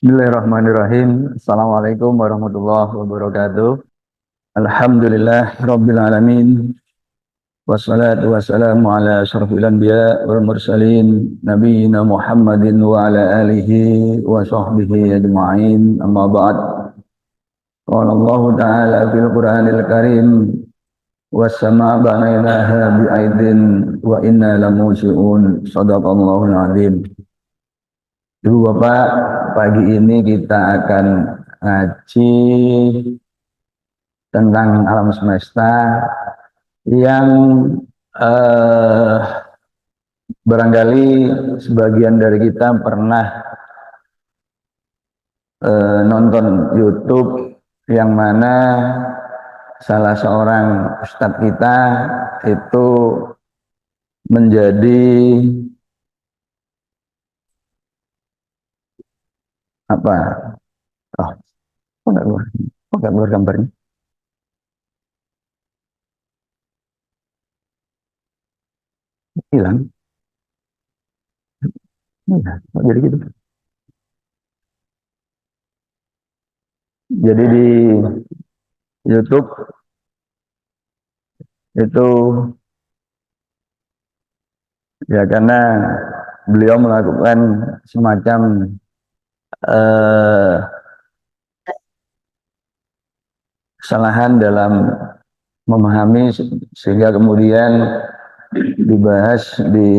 Bismillahirrahmanirrahim. Assalamualaikum warahmatullahi wabarakatuh. Alhamdulillah Rabbil Alamin. Wassalatu wassalamu ala asyrafil anbiya wal mursalin Nabiyyina Muhammadin wa ala alihi wa sahbihi ajma'in. Amma ba'd. Qala Allah Ta'ala fil Qur'anil Karim. Was-sama'a banaynaha bi'aidin wa inna lamusi'un. Shadaqallahul azim. Ibu Bapak, pagi ini kita akan ngaji tentang alam semesta yang eh, barangkali sebagian dari kita pernah nonton YouTube yang mana salah seorang ustadz kita itu menjadi apa? Oh, kok nggak keluar gambarnya? Hilang. Iya, kok jadi gitu. Jadi di YouTube itu ya karena beliau melakukan semacam eh, kesalahan dalam memahami sehingga kemudian dibahas di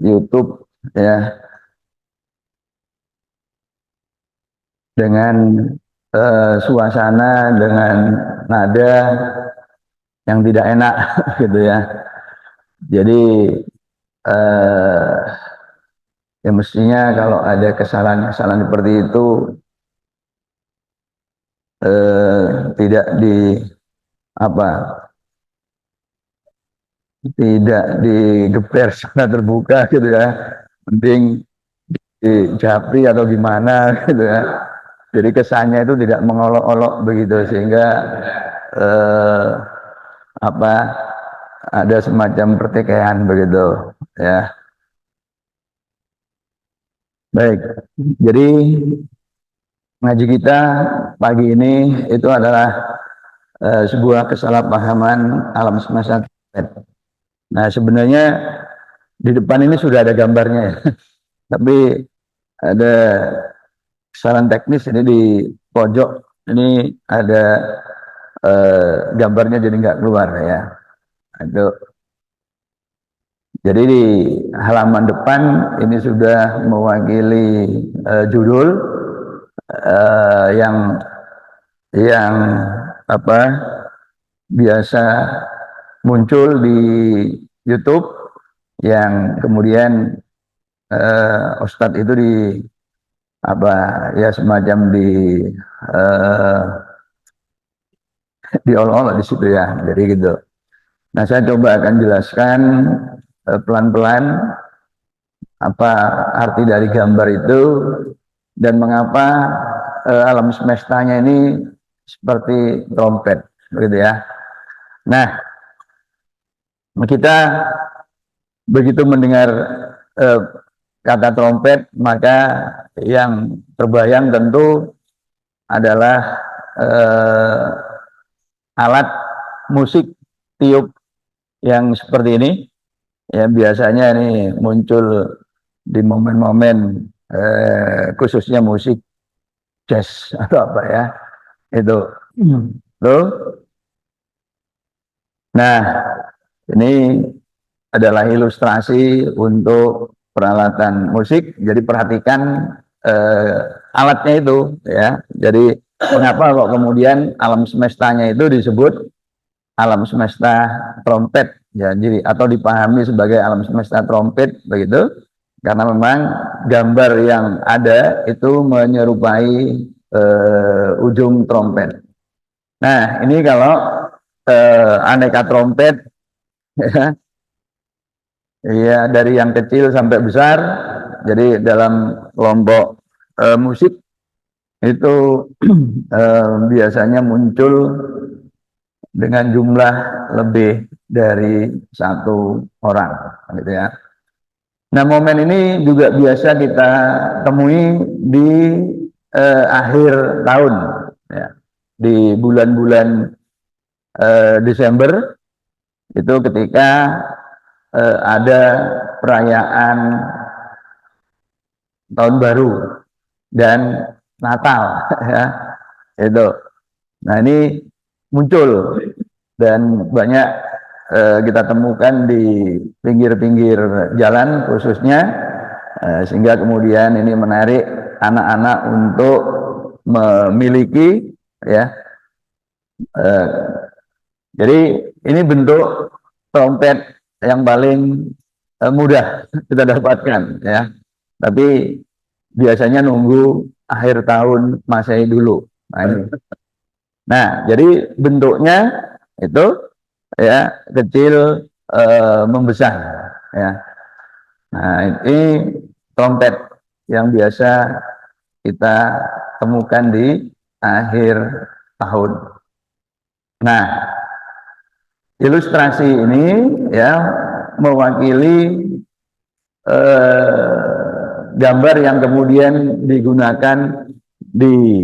YouTube ya dengan suasana dengan nada yang tidak enak gitu ya. Jadi eh, ya mestinya kalau ada kesalahan-kesalahan seperti itu tidak di apa tidak digeber secara terbuka gitu ya, mending di japri atau gimana gitu ya. Jadi kesannya itu tidak mengolok-olok begitu sehingga eh, apa ada semacam pertikaian begitu ya. Baik, jadi ngaji kita pagi ini itu adalah sebuah kesalahpahaman alam semesta. Nah sebenarnya di depan ini sudah ada gambarnya ya, tapi ada kesalahan teknis ini di pojok ini ada gambarnya jadi nggak keluar ya. Itu jadi di halaman depan ini sudah mewakili judul yang apa biasa muncul di YouTube yang kemudian Ustadz itu di apa ya semacam di uh, diolok-olok di situ ya. Jadi gitu. Nah saya coba akan jelaskan pelan-pelan apa arti dari gambar itu dan mengapa alam semestanya ini seperti trompet, begitu ya. Nah, kita begitu mendengar eh, kata trompet, maka yang terbayang tentu adalah eh, alat musik tiup yang seperti ini. Ya biasanya ini muncul di momen-momen khususnya musik jazz atau apa ya itu. Loh. Nah, ini adalah ilustrasi untuk peralatan musik. Jadi perhatikan alatnya itu ya. Jadi kenapa kok kemudian alam semestanya itu disebut alam semesta trompet ya. Jadi atau dipahami sebagai alam semesta trompet begitu. Karena memang gambar yang ada itu menyerupai ujung trompet. Nah, ini kalau aneka trompet ya, ya dari yang kecil sampai besar. Jadi dalam kelompok musik itu biasanya muncul dengan jumlah lebih dari satu orang, gitu ya. Nah, momen ini juga biasa kita temui di akhir tahun, ya. Di bulan-bulan Desember itu ketika ada perayaan tahun baru dan Natal, ya itu. Nah ini muncul dan banyak kita temukan di pinggir-pinggir jalan khususnya, sehingga kemudian ini menarik anak-anak untuk memiliki, ya. Jadi ini bentuk trompet yang paling mudah kita dapatkan, ya. Tapi biasanya nunggu akhir tahun Masehi dulu. Nah, jadi bentuknya itu, ya, kecil membesar, ya. Nah, ini trompet yang biasa kita temukan di akhir tahun. Nah, ilustrasi ini, ya, mewakili gambar yang kemudian digunakan di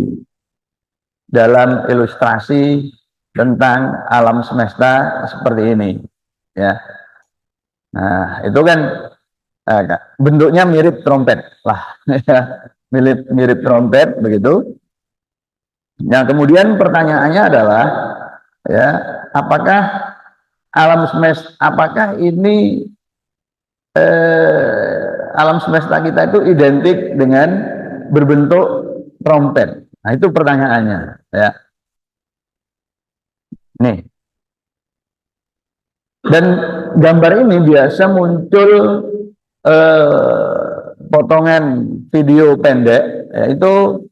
dalam ilustrasi tentang alam semesta seperti ini, ya. Nah, itu kan bentuknya mirip trompet lah, ya. Mirip trompet begitu. Nah, kemudian pertanyaannya adalah, ya, apakah alam semesta, apakah ini alam semesta kita itu identik dengan berbentuk trompet? Nah, itu pertanyaannya, ya. Nih. Dan gambar ini biasa muncul potongan video pendek, ya, itu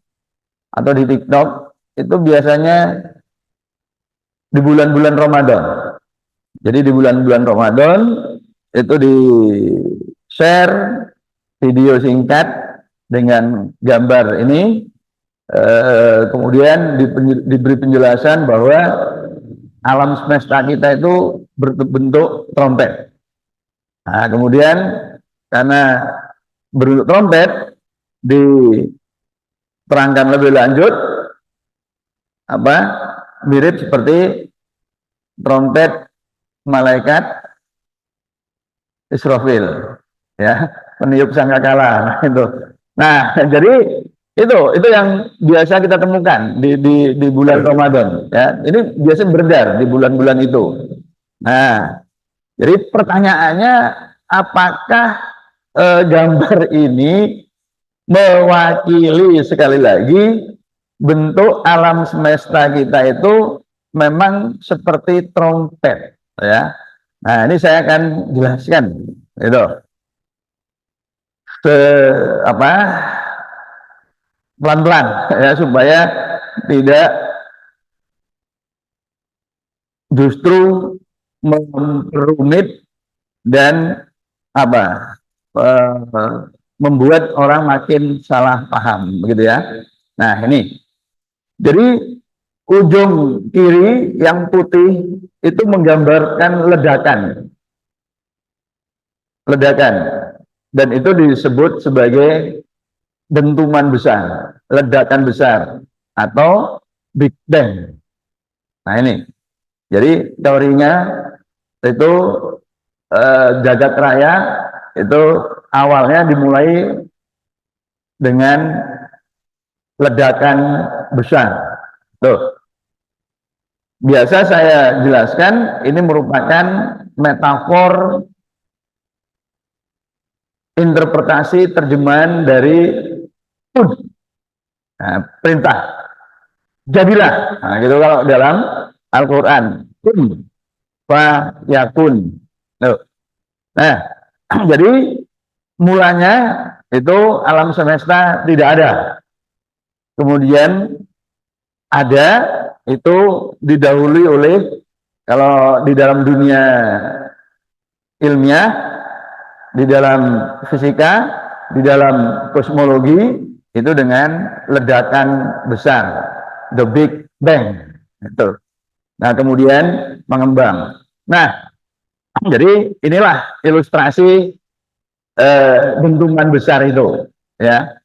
atau di TikTok itu biasanya di bulan-bulan Ramadan. Jadi di bulan-bulan Ramadan itu di share video singkat dengan gambar ini, kemudian diberi penjelasan bahwa alam semesta kita itu berbentuk trompet. Nah, kemudian karena berbentuk trompet diterangkan lebih lanjut mirip seperti trompet malaikat Israfil, ya, peniup sangkakala. Nah, itu. Nah, jadi itu yang biasa kita temukan di bulan Ramadan, ya. Ini biasa beredar di bulan-bulan itu. Nah, jadi pertanyaannya, apakah gambar ini mewakili sekali lagi bentuk alam semesta kita itu memang seperti trompet, ya. Nah, ini saya akan jelaskan itu pelan-pelan, ya, supaya tidak justru memperumit dan membuat orang makin salah paham, begitu, ya. Nah, ini jadi ujung kiri yang putih itu menggambarkan ledakan, dan itu disebut sebagai dentuman besar, ledakan besar, atau Big Bang. Nah, ini jadi teorinya itu jagat raya itu awalnya dimulai dengan ledakan besar. Tuh, biasa saya jelaskan ini merupakan metafor interpretasi terjemahan dari perintah, jadilah. Nah, gitu kalau dalam Al-Quran, kun fa yakun. Nah, jadi mulanya itu alam semesta tidak ada, kemudian ada, itu didahului oleh, kalau di dalam dunia ilmiah, di dalam fisika, di dalam kosmologi, itu dengan ledakan besar, the Big Bang, itu. Nah, kemudian mengembang. Nah, jadi inilah ilustrasi dentuman besar itu, ya.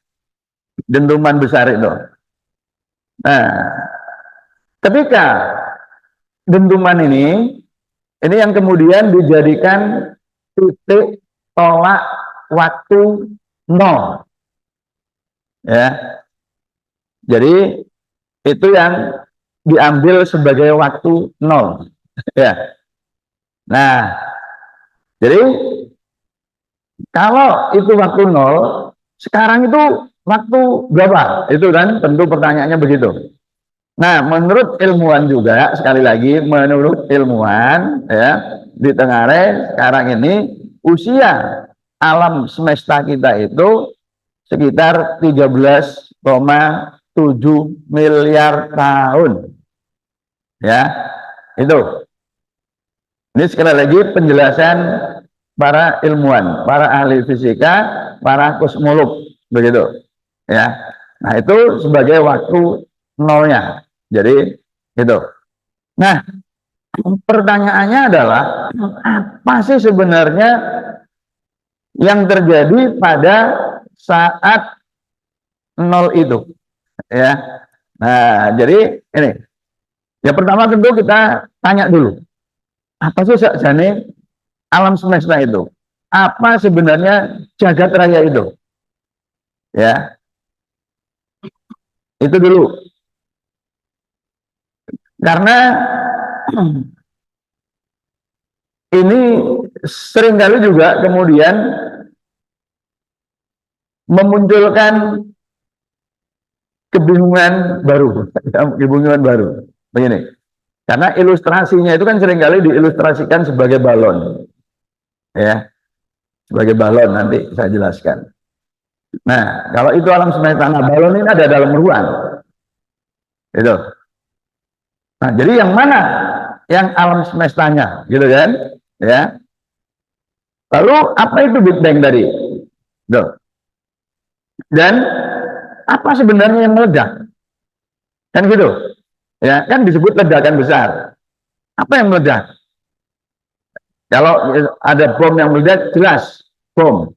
dentuman besar itu. Nah, ketika dentuman ini yang kemudian dijadikan titik tolak waktu nol, ya. Jadi itu yang diambil sebagai waktu nol, ya. Nah, jadi kalau itu waktu nol, sekarang itu waktu berapa? Itu kan tentu pertanyaannya begitu. Nah, menurut ilmuwan juga, sekali lagi, menurut ilmuwan, ya, di Tenggara sekarang ini usia alam semesta kita itu sekitar 13,7 miliar tahun. Ya, itu. Ini sekali lagi penjelasan para ilmuwan, para ahli fisika, para kosmolog, begitu. Ya, nah itu sebagai waktu nolnya. Jadi itu. Nah, pertanyaannya adalah apa sih sebenarnya yang terjadi pada saat nol itu? Ya. Nah, jadi ini. Yang pertama tentu kita tanya dulu, apa sih sakjane alam semesta itu? Apa sebenarnya jagat raya itu? Ya, itu dulu. Karena ini seringkali juga kemudian memunculkan kebingungan baru, kebingungan baru. Begini, karena ilustrasinya itu kan seringkali diilustrasikan sebagai balon, ya, sebagai balon nanti saya jelaskan. Nah, kalau itu alam semesta, nah balon ini ada dalam ruang, itu. Nah, jadi yang mana yang alam semestanya, gitu kan? Ya. Lalu apa itu Big Bang tadi? Tuh. Dan apa sebenarnya yang meledak? Kan gitu. Ya, kan disebut ledakan besar. Apa yang meledak? Kalau ada bom yang meledak, jelas bom.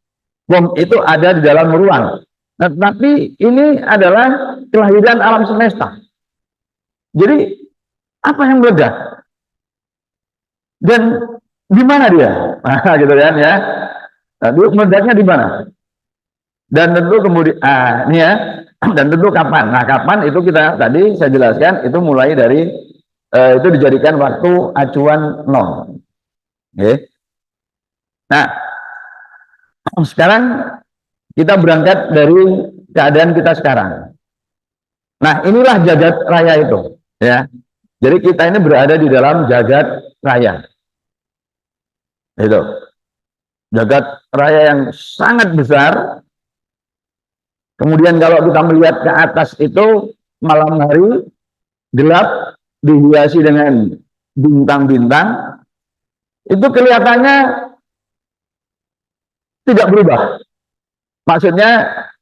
Bom itu ada di dalam ruang. Nah, tapi ini adalah kelahiran alam semesta. Jadi apa yang meledak? Dan di mana dia? Nah, gitu kan ya. Nah, meledaknya di mana? Dan tentu kemudian, ini ya, dan tentu kapan? Nah, kapan itu kita tadi saya jelaskan itu mulai dari itu dijadikan waktu acuan nol. Okay. Nah, sekarang kita berangkat dari keadaan kita sekarang. Nah, inilah jagat raya itu, ya. Jadi kita ini berada di dalam jagat raya. Itu. Jagat raya yang sangat besar. Kemudian kalau kita melihat ke atas itu malam hari gelap dihiasi dengan bintang-bintang, itu kelihatannya tidak berubah. Maksudnya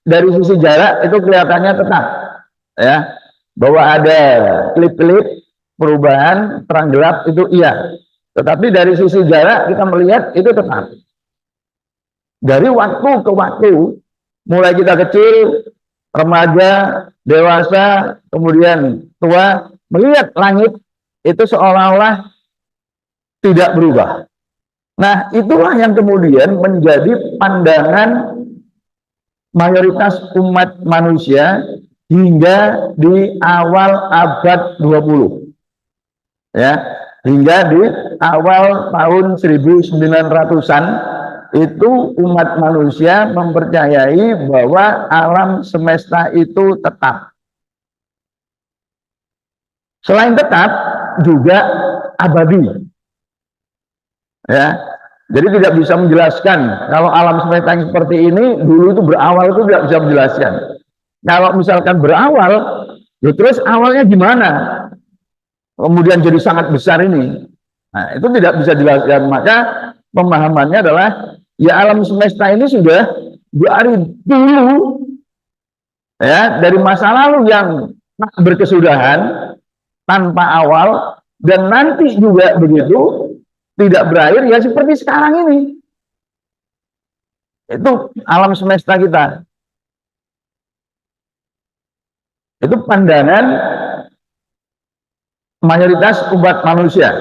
dari sisi jarak itu kelihatannya tetap, ya, bahwa ada klip-klip perubahan terang gelap itu iya. Tetapi dari sisi jarak kita melihat itu tetap. Dari waktu ke waktu, mulai kita kecil, remaja, dewasa, kemudian tua, melihat langit itu seolah-olah tidak berubah. Nah, itulah yang kemudian menjadi pandangan mayoritas umat manusia hingga di awal abad 20. Ya, hingga di awal tahun 1900-an itu umat manusia mempercayai bahwa alam semesta itu tetap. Selain tetap, juga abadi. Ya, jadi tidak bisa menjelaskan kalau alam semesta yang seperti ini dulu itu berawal itu tidak bisa menjelaskan. Kalau misalkan berawal, ya terus awalnya gimana? Kemudian jadi sangat besar ini. Nah, itu tidak bisa dijelaskan. Maka pemahamannya adalah ya alam semesta ini sudah dari dulu, ya, dari masa lalu yang berkesudahan tanpa awal, dan nanti juga begitu tidak berakhir ya seperti sekarang ini. Itu alam semesta kita. Itu pandangan mayoritas umat manusia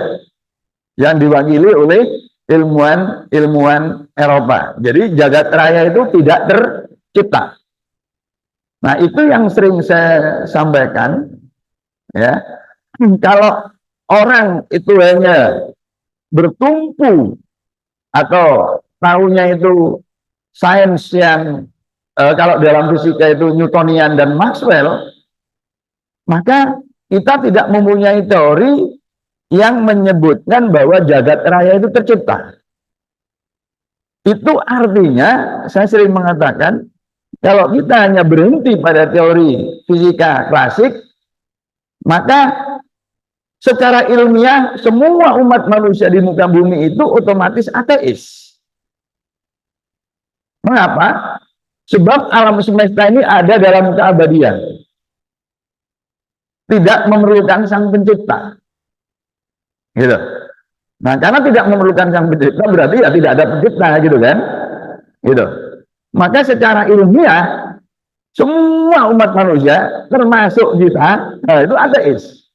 yang diwakili oleh ilmuwan Eropa. Jadi jagat raya itu tidak tercipta. Nah, itu yang sering saya sampaikan, ya. Kalau orang itu hanya bertumpu atau tahunya itu sains yang kalau dalam fisika itu Newtonian dan Maxwell, maka kita tidak mempunyai teori yang menyebutkan bahwa jagat raya itu tercipta. Itu artinya, saya sering mengatakan, kalau kita hanya berhenti pada teori fisika klasik, maka secara ilmiah semua umat manusia di muka bumi itu otomatis ateis. Mengapa? Sebab alam semesta ini ada dalam keabadian. Tidak memerlukan sang pencipta. Gitu. Nah, karena tidak memerlukan sang pencipta berarti ya tidak ada pencipta, gitu kan? Gitu. Maka secara ilmiah semua umat manusia termasuk kita, nah itu ateis.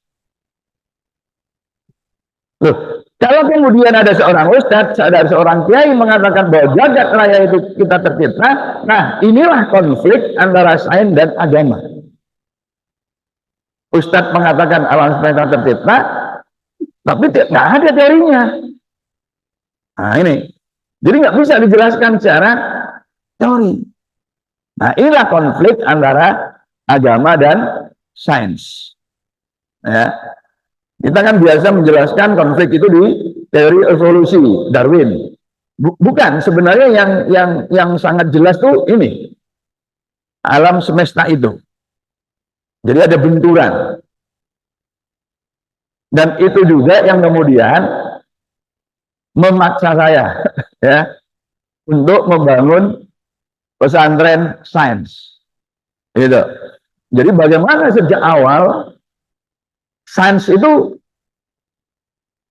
Loh, kalau kemudian ada seorang ustadz, ada seorang kiai mengatakan bahwa jagat raya itu kita tercipta, nah inilah konflik antara sains dan agama. Ustadz mengatakan alam semesta tercipta, tapi nggak ada teorinya. Nah ini, jadi nggak bisa dijelaskan secara teori. Nah inilah konflik antara agama dan sains. Ya, kita kan biasa menjelaskan konflik itu di teori evolusi Darwin. Bukan, sebenarnya yang sangat jelas tuh ini alam semesta itu. Jadi ada benturan. Dan itu juga yang kemudian memaksa saya ya untuk membangun pesantren sains. Gitu. Jadi bagaimana sejak awal sains itu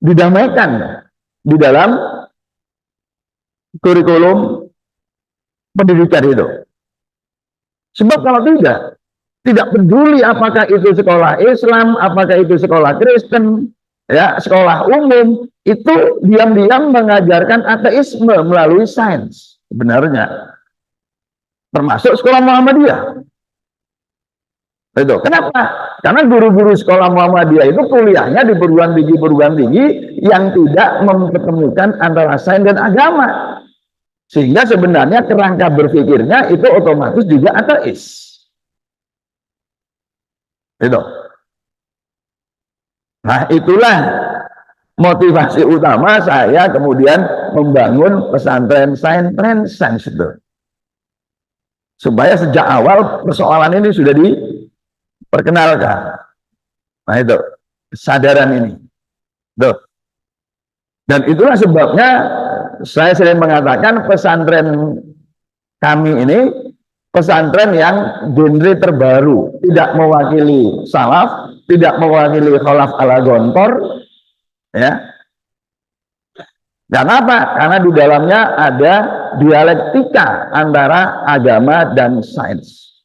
didamaikan di dalam kurikulum pendidikan itu. Sebab kalau tidak peduli apakah itu sekolah Islam, apakah itu sekolah Kristen, ya sekolah umum, itu diam-diam mengajarkan ateisme melalui sains sebenarnya, termasuk sekolah Muhammadiyah. Itu kenapa? Karena guru-guru sekolah Muhammadiyah itu kuliahnya di perguruan tinggi yang tidak mempertemukan antara sains dan agama, sehingga sebenarnya kerangka berpikirnya itu otomatis juga ateis. Itu. Nah, itulah motivasi utama saya kemudian membangun pesantren sains itu. Supaya sejak awal persoalan ini sudah diperkenalkan. Nah, itu kesadaran ini. Tuh. Dan itulah sebabnya saya sering mengatakan pesantren kami ini pesantren yang genre terbaru, tidak mewakili salaf, tidak mewakili khalaf ala gontor, ya. Karena apa? Karena di dalamnya ada dialektika antara agama dan sains,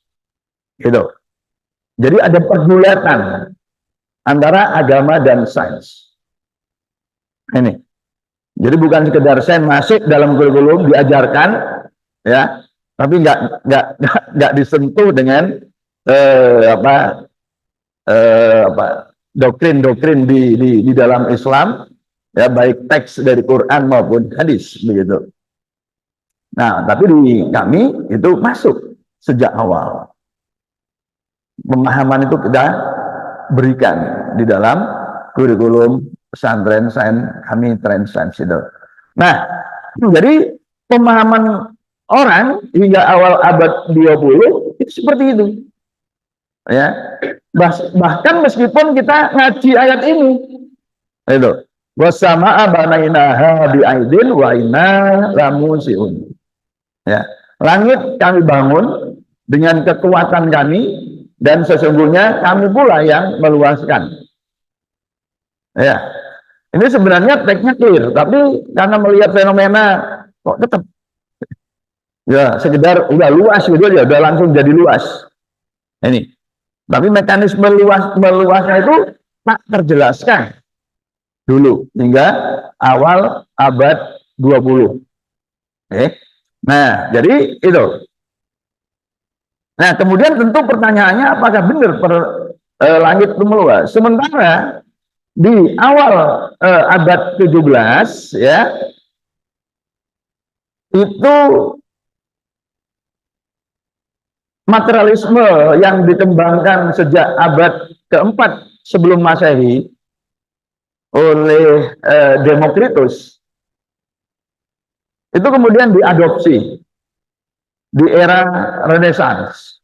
gitu. Jadi ada pergulatan antara agama dan sains. Ini. Jadi bukan sekedar sains masuk dalam kurikulum diajarkan, ya. Tapi nggak disentuh dengan doktrin-doktrin di dalam Islam, ya baik teks dari Quran maupun hadis begitu. Nah, tapi di kami itu masuk sejak awal. Pemahaman itu kita berikan di dalam kurikulum pesantren sains kami, tren sains itu. Nah, jadi pemahaman orang hingga awal abad 20 itu seperti itu. Ya. Bahkan meskipun kita ngaji ayat ini. Itu. Wasama'a banainaha bi'aidin wa inna lamusiun. Ya. Langit kami bangun dengan kekuatan kami dan sesungguhnya kami pula yang meluaskan. Ya. Ini sebenarnya teksnya clear, tapi karena melihat fenomena kok tetap ya sekedar udah luas gitu aja, udah langsung jadi luas. Ini. Tapi mekanisme meluasnya itu tak terjelaskan dulu hingga awal abad 20. Nah, jadi itu. Nah, kemudian tentu pertanyaannya apakah benar langit itu meluas? Sementara di awal abad 17 ya, itu materialisme yang dikembangkan sejak abad keempat sebelum Masehi oleh Demokritus itu kemudian diadopsi di era Renaissance,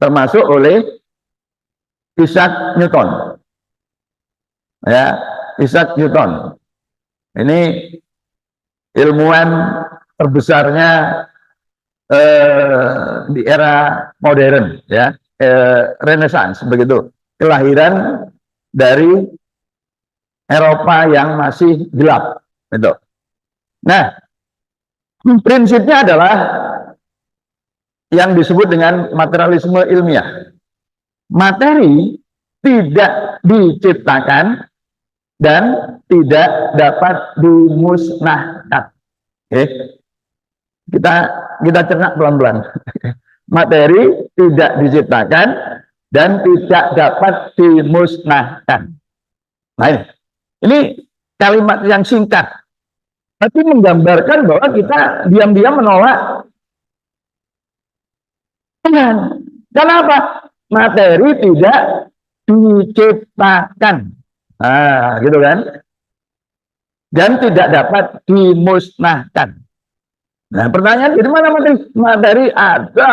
termasuk oleh Isaac Newton. Ya, Isaac Newton ini ilmuwan terbesarnya di era modern, ya, Renaissance, begitu, kelahiran dari Eropa yang masih gelap, gitu. Nah, prinsipnya adalah yang disebut dengan materialisme ilmiah. Materi tidak diciptakan dan tidak dapat dimusnahkan. Kita cerna pelan-pelan. Materi tidak diciptakan dan tidak dapat dimusnahkan. Nah, ini kalimat yang singkat, tapi menggambarkan bahwa kita diam-diam menolak Tuhan. Kenapa? Materi tidak diciptakan. Nah, gitu kan? Dan tidak dapat dimusnahkan. Nah, pertanyaan, di mana materi? Materi ada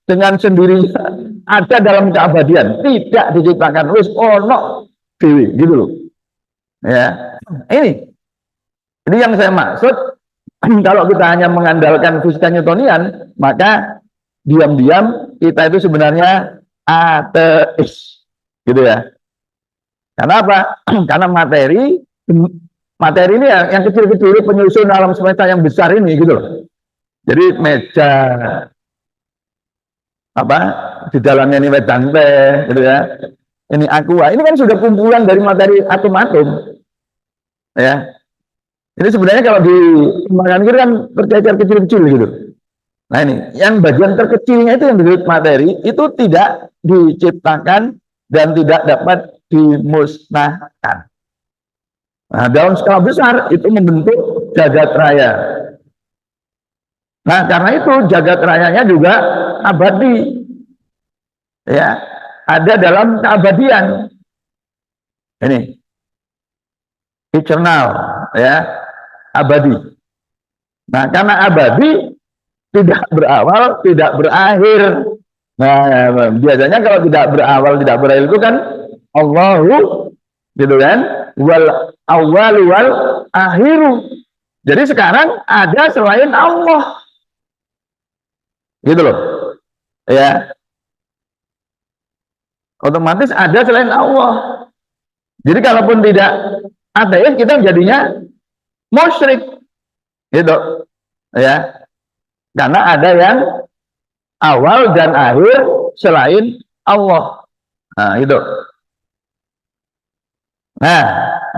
dengan sendirinya, ada dalam keabadian, tidak diciptakan. Wis ono dewi, gitu loh. Ya, ini yang saya maksud. Kalau kita hanya mengandalkan fisika Newtonian, maka diam-diam kita itu sebenarnya ateis, gitu ya. Karena apa? Karena materi ini yang kecil-kecil penyusun alam semesta yang besar ini, gitu loh. Jadi meja apa di dalamnya ini wedang teh, gitu ya. Ini aqua, ini kan sudah kumpulan dari materi atom-atom, ya. Ini sebenarnya kalau dikembangkan kiri kan tercecer kecil-kecil gitu. Nah, ini yang bagian terkecilnya itu yang disebut materi, itu tidak diciptakan dan tidak dapat dimusnahkan. Nah, dalam skala besar itu membentuk jagat raya. Nah, karena itu jagat rayanya juga abadi, ya, ada dalam keabadian. Ini eternal, ya, abadi. Nah, karena abadi tidak berawal, tidak berakhir. Nah, biasanya kalau tidak berawal, tidak berakhir itu kan Allahu, gitu kan, wal awwal wal akhiru. Jadi sekarang ada selain Allah, gitu loh, ya. Otomatis ada selain Allah. Jadi kalaupun tidak ateis, kita jadinya musyrik, gitu, ya. Karena ada yang awal dan akhir selain Allah. Nah, itu. Nah,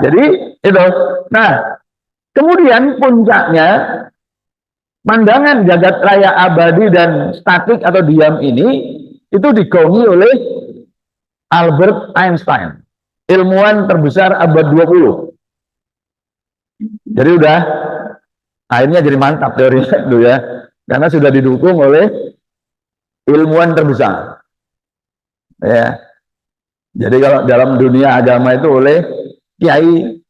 jadi itu. Nah, kemudian puncaknya pandangan jagat raya abadi dan statik atau diam ini itu digaungi oleh Albert Einstein, ilmuwan terbesar abad 20. Jadi udah akhirnya jadi mantap teorinya itu ya. Karena sudah didukung oleh ilmuwan terbesar, ya. Jadi kalau dalam dunia agama itu oleh kiai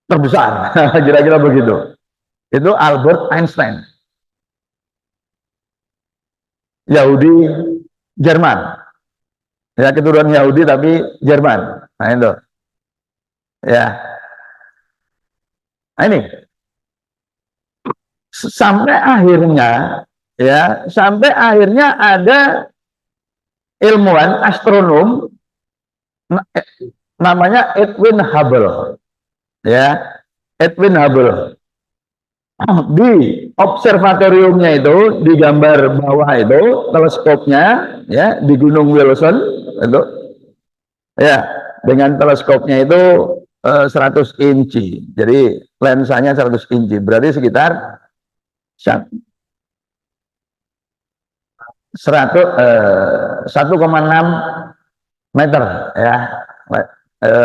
terbesar, kira-kira begitu. Itu Albert Einstein, Yahudi Jerman, ya, keturunan Yahudi tapi Jerman. Nah, itu, ya. Nah, ini sampai akhirnya, ya, sampai akhirnya ada ilmuwan astronom namanya Edwin Hubble, ya, Edwin Hubble. di observatoriumnya itu, di gambar bawah itu teleskopnya, ya, di Gunung Wilson itu, ya, dengan teleskopnya itu 100 inci, jadi lensanya 100 inci, berarti sekitar 1,6 meter, ya,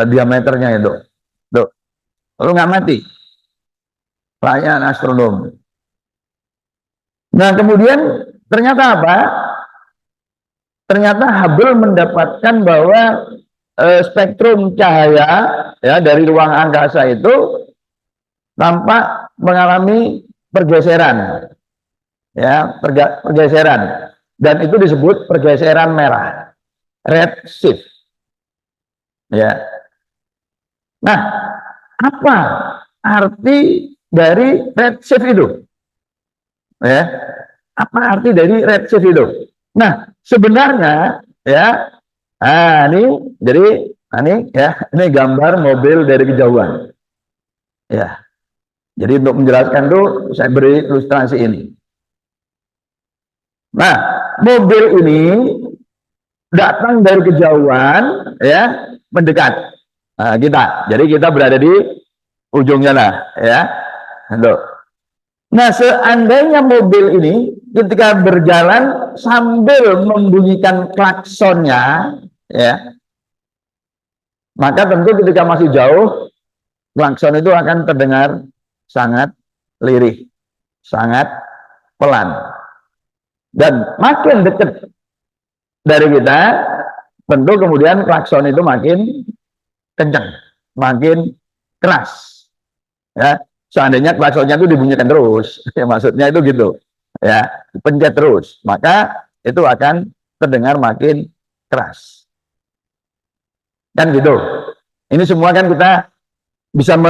diameternya itu. Tuh, lu nggak mati, perayaan astronomi. Nah, kemudian ternyata apa? Ternyata Hubble mendapatkan bahwa spektrum cahaya, ya, dari ruang angkasa itu tampak mengalami pergeseran, ya, pergeseran, dan itu disebut pergeseran merah, red shift, ya. Nah, apa arti dari red shift itu? Ya, apa arti dari red shift itu? Nah, sebenarnya, ya, ini jadi ini, ya, ini gambar mobil dari kejauhan, ya. Jadi untuk menjelaskan tuh saya beri ilustrasi ini. Nah, mobil ini datang dari kejauhan, ya, mendekat. Nah, jadi kita berada di ujungnya lah, ya. Nah, seandainya mobil ini ketika berjalan sambil membunyikan klaksonnya, ya, maka tentu ketika masih jauh, klakson itu akan terdengar sangat lirih, sangat pelan. Dan makin dekat dari kita, tentu kemudian klakson itu makin kencang, makin keras, ya. Seandainya klaksonnya itu dibunyikan terus, ya, maksudnya itu gitu, ya, pencet terus, maka itu akan terdengar makin keras, kan gitu. Ini semua kan kita bisa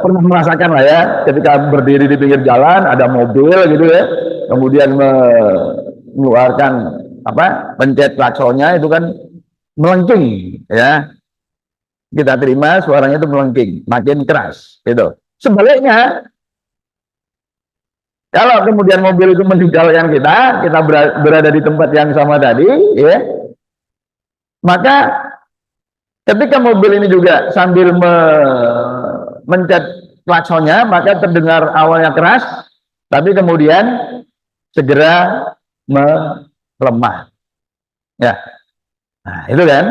pernah merasakan lah, ya, ketika berdiri di pinggir jalan ada mobil gitu, ya, kemudian mengeluarkan apa, pencet klaksonnya itu kan melengking, ya, kita terima suaranya itu melengking, makin keras gitu. Sebaliknya, kalau kemudian mobil itu meninggalkan kita berada di tempat yang sama tadi, ya, maka ketika mobil ini juga sambil mencet klaksonnya, maka terdengar awalnya keras, tapi kemudian segera melemah, ya. Nah, itu kan,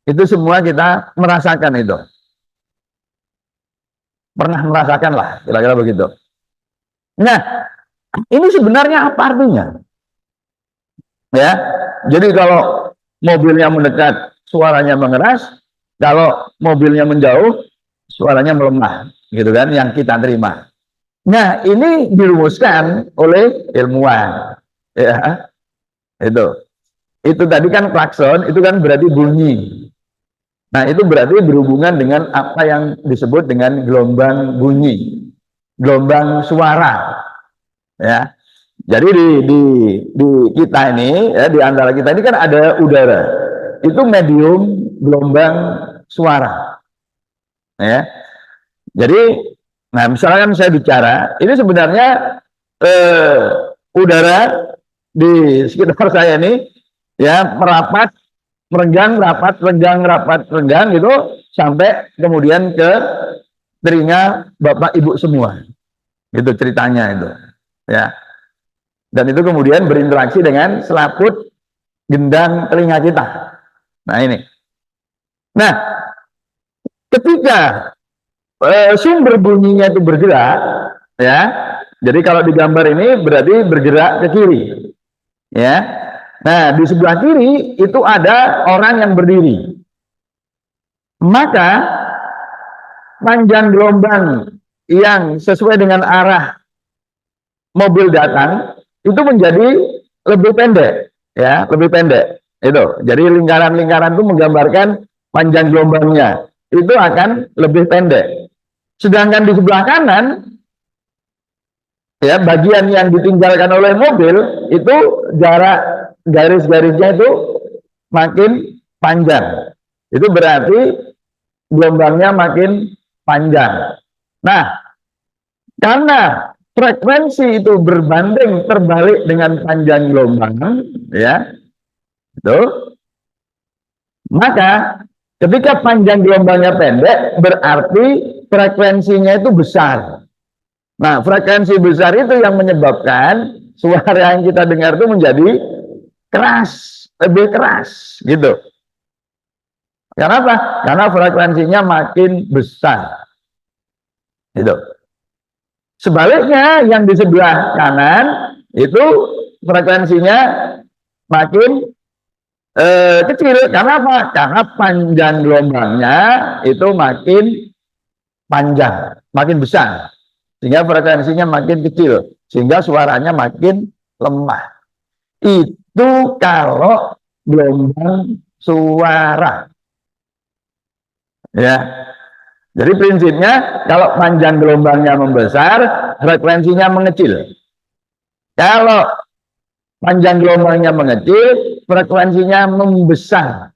itu semua kita merasakan itu. Pernah merasakan lah, kira-kira begitu. Nah, ini sebenarnya apa artinya? Ya, jadi kalau mobilnya mendekat, suaranya mengeras, kalau mobilnya menjauh, suaranya melemah, gitu kan, yang kita terima. Nah, ini dirumuskan oleh ilmuwan, ya, itu. Itu tadi kan klakson, itu kan berarti bunyi. Nah, itu berarti berhubungan dengan apa yang disebut dengan gelombang bunyi, gelombang suara, ya. Jadi di kita ini, ya, di antara kita ini kan ada udara, itu medium gelombang suara, ya. Jadi, nah, misalkan saya bicara, ini sebenarnya udara di sekitar saya ini, ya, merapat, merenggang, rapat, renggang, rapat, renggang gitu, sampai kemudian ke telinga Bapak Ibu semua. Itu ceritanya itu, ya. Dan itu kemudian berinteraksi dengan selaput gendang telinga kita. Nah, ini. Nah, ketika sumber bunyinya itu bergerak, ya. Jadi kalau di gambar ini berarti bergerak ke kiri, ya. Nah, di sebelah kiri itu ada orang yang berdiri. Maka panjang gelombang yang sesuai dengan arah mobil datang itu menjadi lebih pendek, ya, lebih pendek. Itu. Jadi lingkaran-lingkaran itu menggambarkan panjang gelombangnya itu akan lebih pendek. Sedangkan di sebelah kanan, ya, bagian yang ditinggalkan oleh mobil itu jarak garis-garisnya itu makin panjang. Itu berarti gelombangnya makin panjang. Nah, karena frekuensi itu berbanding terbalik dengan panjang gelombang, ya, itu, maka ketika panjang gelombangnya pendek, berarti frekuensinya itu besar. Nah, frekuensi besar itu yang menyebabkan suara yang kita dengar itu menjadi keras, lebih keras, gitu. Karena apa? Karena frekuensinya makin besar. Gitu. Sebaliknya yang di sebelah kanan itu frekuensinya makin kecil. Karena apa? Karena panjang gelombangnya itu makin panjang, makin besar. Sehingga frekuensinya makin kecil. Sehingga suaranya makin lemah. Itu kalau gelombang suara. Ya. Jadi prinsipnya kalau panjang gelombangnya membesar, frekuensinya mengecil. Kalau panjang gelombangnya mengecil, frekuensinya membesar.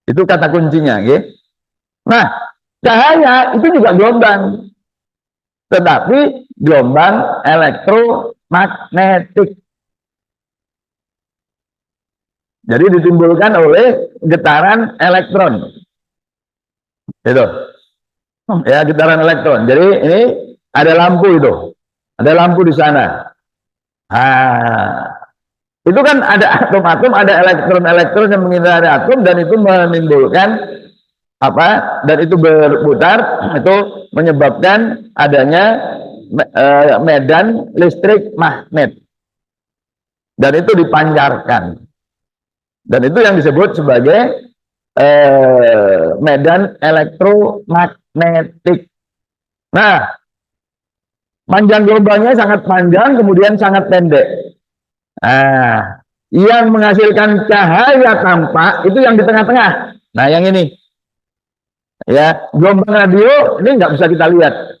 Itu kata kuncinya, gitu. Nah, cahaya itu juga gelombang, tetapi gelombang elektromagnetik. Jadi ditimbulkan oleh getaran elektron. Itu. Ya, getaran elektron. Jadi ini ada lampu itu. Ada lampu di sana. Itu kan ada atom-atom, ada elektron-elektron yang mengitari atom, dan itu menimbulkan apa? Dan itu berputar, itu menyebabkan adanya medan listrik magnet. Dan itu dipancarkan. Dan itu yang disebut sebagai medan elektromagnetik. Nah, panjang gelombangnya sangat panjang, kemudian sangat pendek. Nah, yang menghasilkan cahaya tampak itu yang di tengah-tengah. Nah, yang ini, ya, gelombang radio ini nggak bisa kita lihat,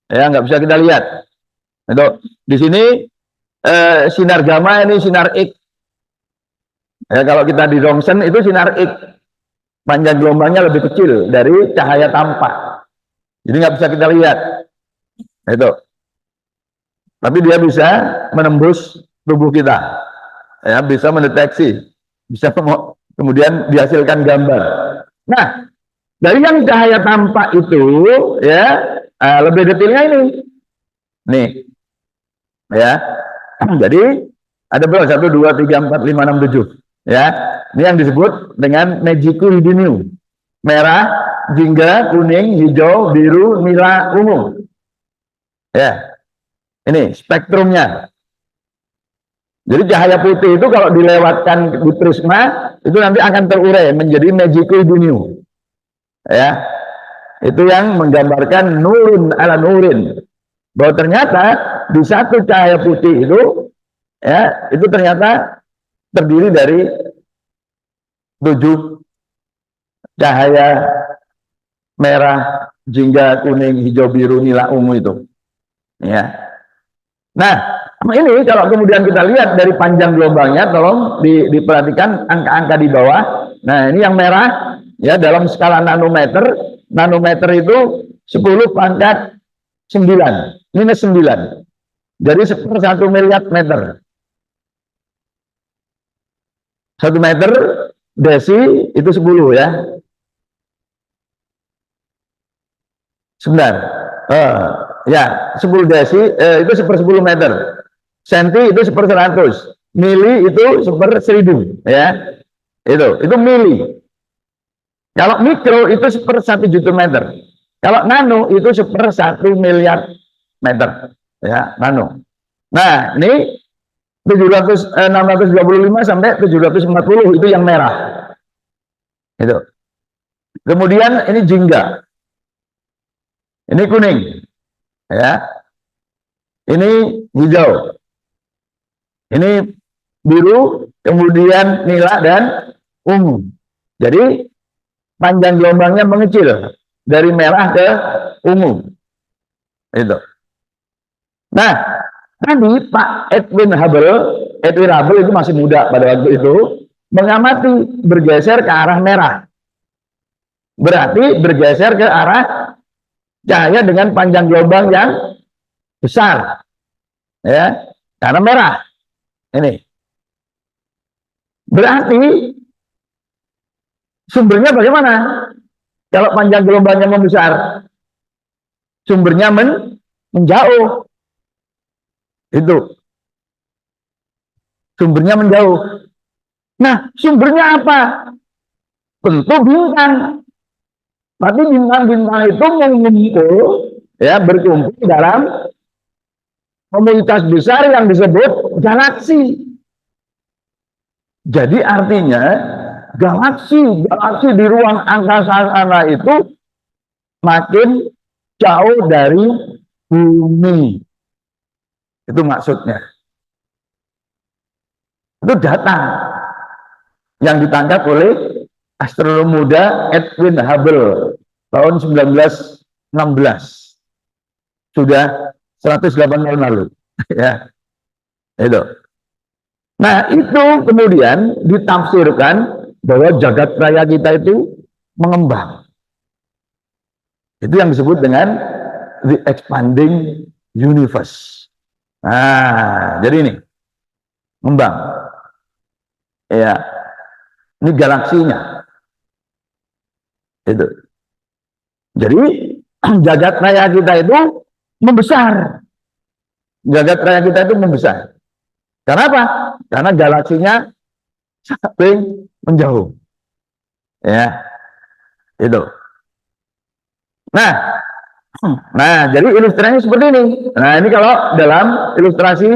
ya, nggak bisa kita lihat. Itu di sini sinar gamma, ini sinar X. Ya, kalau kita di Rongsen itu sinar X. Panjang gelombangnya lebih kecil dari cahaya tampak, jadi nggak bisa kita lihat. Itu, tapi dia bisa menembus tubuh kita, ya, bisa mendeteksi, bisa kemudian dihasilkan gambar. Nah, dari yang cahaya tampak itu, ya, lebih detailnya ini, nih, ya. Jadi ada berapa? 1, 2, 3, 4, 5, 6, 7, ya. Ini yang disebut dengan Magicul-Hydinium. Merah, jingga, kuning, hijau, biru, nila, ungu. Ya, ini spektrumnya. Jadi cahaya putih itu kalau dilewatkan di prisma, itu nanti akan terurai menjadi Magicul-Hydinium. Ya, itu yang menggambarkan nurun ala nurin. Bahwa ternyata di satu cahaya putih itu, ya, itu ternyata terdiri dari 7 cahaya merah, jingga, kuning, hijau, biru, nila, ungu itu. Ya. Nah, ini kalau kemudian kita lihat dari panjang gelombangnya, tolong diperhatikan angka-angka di bawah. Nah, ini yang merah, ya, dalam skala nanometer. Nanometer itu 10 pangkat 9, minus 9. Jadi 1/1 miliar meter. 1 meter desi itu 10, ya. Sebentar. Ya, 10 desi itu 1/10 meter. Senti itu 1/100. Mili itu 1/1000, ya. Itu mili. Kalau mikro itu 1/1 juta meter. Kalau nano itu 1/1 miliar meter, ya, nano. Nah, ini 625 sampai 740 itu yang merah. Itu. Kemudian ini jingga. Ini kuning. Ya. Ini hijau. Ini biru, kemudian nila dan ungu. Jadi panjang gelombangnya mengecil dari merah ke ungu. Itu. Nah, tadi Pak Edwin Hubble itu masih muda pada waktu itu, mengamati bergeser ke arah merah. Berarti bergeser ke arah cahaya dengan panjang gelombang yang besar. ya, karena merah. Ini berarti sumbernya bagaimana? Kalau panjang gelombangnya membesar, sumbernya menjauh. Itu sumbernya menjauh. Nah, sumbernya apa? Tentu bintang. Tapi bintang-bintang itu mengumpul, ya, berkumpul dalam komunitas besar yang disebut galaksi. Jadi artinya galaksi di ruang angkasa sana itu makin jauh dari bumi. Itu maksudnya. Itu data yang ditangkap oleh astronom muda Edwin Hubble tahun 1916. Sudah 108 tahun lalu. Ya, itu. Nah, itu kemudian ditafsirkan bahwa jagat raya kita itu mengembang. Itu yang disebut dengan the expanding universe. Nah, jadi ini mengembang. Ya, ini galaksinya. Itu. Jadi jagat raya kita itu membesar. Jagat raya kita itu membesar. Karena apa? Karena galaksinya saling menjauh. Ya, itu. Nah, jadi ilustrasinya seperti ini. Nah, ini kalau dalam ilustrasi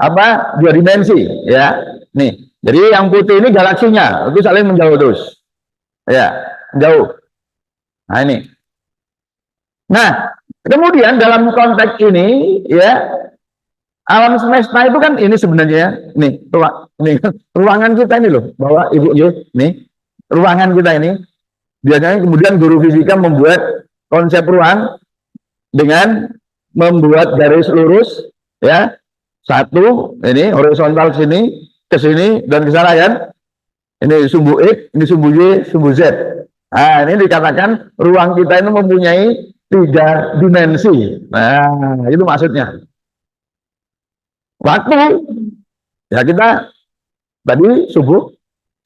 apa, dua dimensi, ya. Nih, jadi yang putih ini galaksinya itu saling menjauh terus. Ya, jauh. Nah, ini. Nah, kemudian dalam konteks ini, ya, alam semesta itu kan ini sebenarnya, nih, ruangan kita ini loh, bahwa Ibu, nih, ruangan kita ini, biasanya kemudian guru fisika membuat konsep ruang dengan membuat garis lurus, ya, satu, ini horizontal sini, ke sini, dan ke sana, kan? Ini sumbu X, ini sumbu Y, sumbu Z. Nah, ini dikatakan ruang kita ini mempunyai 3 dimensi. Nah, itu maksudnya. Waktu, ya kita tadi subuh,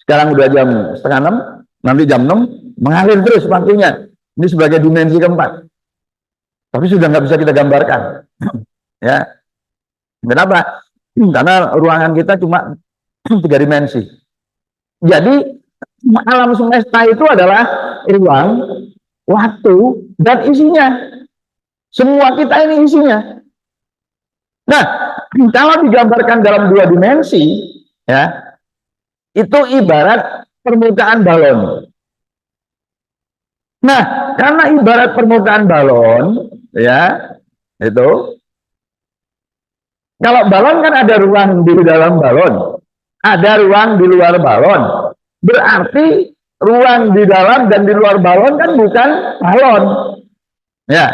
sekarang udah jam 5:30, nanti jam 6, mengalir terus waktunya. Ini sebagai dimensi keempat. Tapi sudah nggak bisa kita gambarkan. Ya, kenapa? Karena ruangan kita cuma 3 dimensi. Jadi alam semesta itu adalah ruang, waktu, dan isinya. Semua kita ini isinya. Nah, kalau digambarkan dalam 2 dimensi, ya, itu ibarat permukaan balon. Nah, karena ibarat permukaan balon, ya, itu, kalau balon kan ada ruang di dalam balon, ada ruang di luar balon. Berarti ruang di dalam dan di luar balon kan bukan balon. Ya.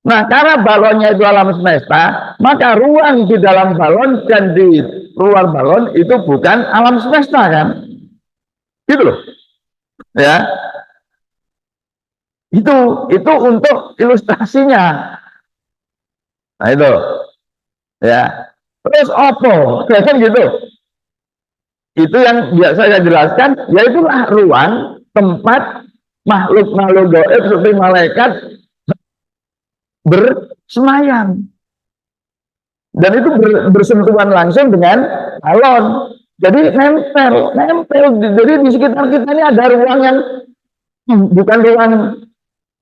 Nah, karena balonnya itu alam semesta, maka ruang di dalam balon dan di luar balon itu bukan alam semesta, kan? Gitu loh. Ya. Itu untuk ilustrasinya. Nah, itu. Ya. Terus apa? Kan gitu. Itu yang biasa saya jelaskan, yaitulah ruang tempat makhluk-makhluk gaib seperti malaikat bersemayam. Dan itu bersentuhan langsung dengan balon. Jadi nempel. Jadi di sekitar kita ini ada ruang yang bukan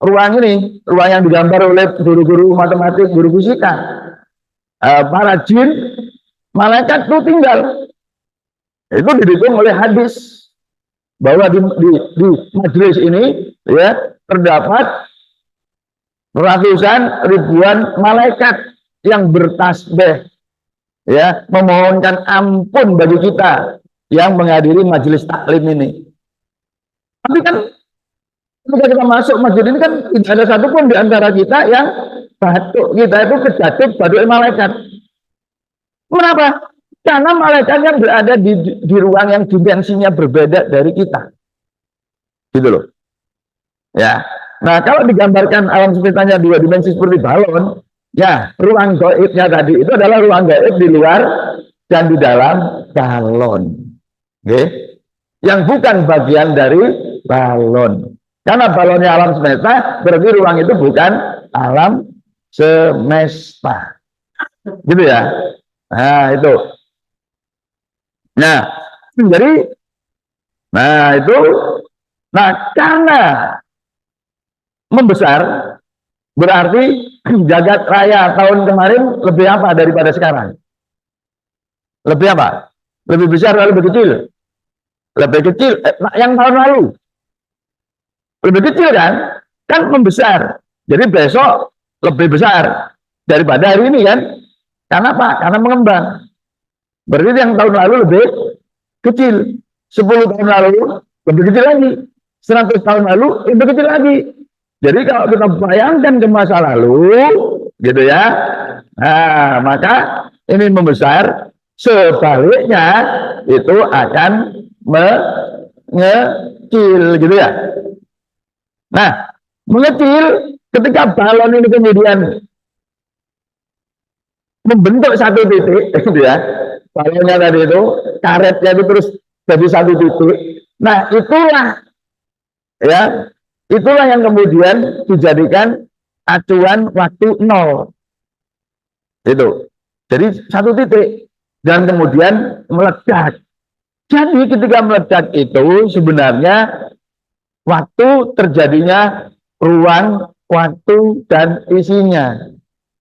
ruang ini, ruang yang digambar oleh guru-guru matematik, guru fisika. Para jin, malaikat itu tinggal. Itu didukung oleh hadis bahwa di majelis ini, ya, terdapat ratusan ribuan malaikat yang bertasbih, ya, memohonkan ampun bagi kita yang menghadiri majelis taklim ini. Tapi kan ketika kita masuk masjid ini kan tidak ada satupun di antara kita yang batuk kita itu kejatuh batuk malaikat. Kenapa? Karena malaikat yang berada di ruang yang dimensinya berbeda dari kita. Gitu loh. Ya. Nah, kalau digambarkan alam semestanya 2 dimensi seperti balon, Ya, ruang gaibnya tadi itu adalah ruang gaib di luar dan di dalam balon. Oke. Yang bukan bagian dari balon. Karena balonnya alam semesta, berarti ruang itu bukan alam semesta. Gitu ya. Nah, itu. Nah, jadi itu karena membesar berarti jagat raya tahun kemarin lebih apa daripada sekarang? Lebih apa? Lebih besar atau lebih kecil? Lebih kecil. Yang tahun lalu lebih kecil kan? Kan membesar. Jadi besok lebih besar daripada hari ini kan? Karena apa? Karena mengembang. Berarti yang tahun lalu lebih kecil. 10 tahun lalu lebih kecil lagi. 100 tahun lalu lebih kecil lagi. Jadi kalau kita bayangkan ke masa lalu, gitu ya, nah maka ini membesar. Sebaliknya itu akan mengecil, gitu ya. Nah, mengecil ketika balon ini kemudian membentuk satu titik, gitu ya. Balonnya tadi itu, karetnya itu terus jadi satu titik. Nah, itulah yang kemudian dijadikan acuan waktu 0. Itu. Jadi satu titik dan kemudian meledak. Jadi ketika meledak itu sebenarnya waktu terjadinya ruang, waktu, dan isinya.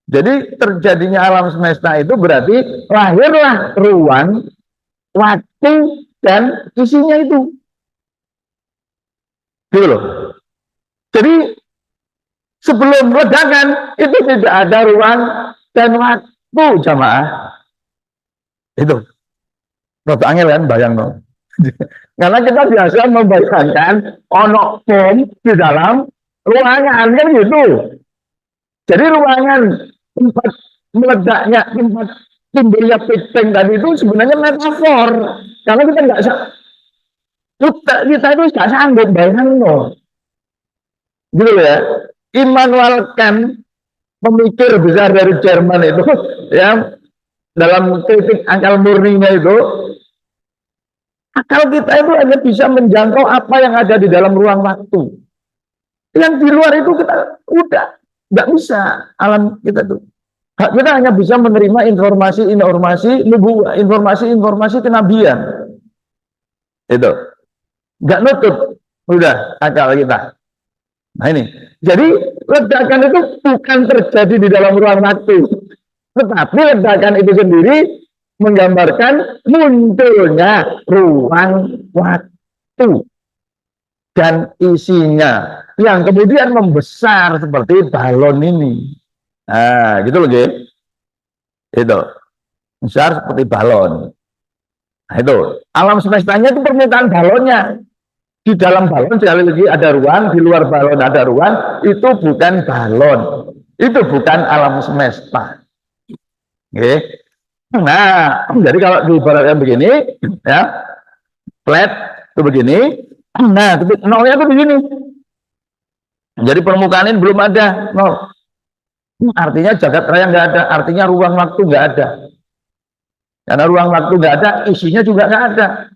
Jadi terjadinya alam semesta itu berarti lahirlah ruang, waktu, dan isinya itu. Gitu loh. Jadi sebelum ledakan itu tidak ada ruang dan waktu, jamaah. Itu. Roto angel kan bayang no. Karena kita biasa membayangkan ono bom di dalam ruangan kan gitu. Jadi ruangan tempat meledaknya, tempat timbulnya Big Bang tadi itu sebenarnya metafor. Karena kita nggak kita itu nggak sanggup bayang no. Gitu ya. Immanuel Kant, pemikir besar dari Jerman itu, ya, dalam kritik akal murninya itu, akal kita itu hanya bisa menjangkau apa yang ada di dalam ruang waktu. Yang di luar itu kita udah nggak bisa, alam kita itu. Kita hanya bisa menerima informasi nubuah, informasi kenabian. Itu nggak nutup, udah akal kita. Nah ini, jadi ledakan itu bukan terjadi di dalam ruang waktu, tetapi ledakan itu sendiri menggambarkan munculnya ruang waktu dan isinya yang kemudian membesar seperti balon ini. Nah, gitu loh, Ge. Itu besar seperti balon. Nah, itu alam semestanya itu permukaan balonnya. Di dalam balon sekali lagi ada ruang, di luar balon ada ruang. Itu bukan balon, itu bukan alam semesta. Oke. Nah, jadi kalau diibaratkan begini, ya, flat itu begini. Nah, titik nolnya itu begini. Jadi permukaan ini belum ada nol. Artinya jagat raya nggak ada, artinya ruang waktu nggak ada. Karena ruang waktu nggak ada, isinya juga nggak ada.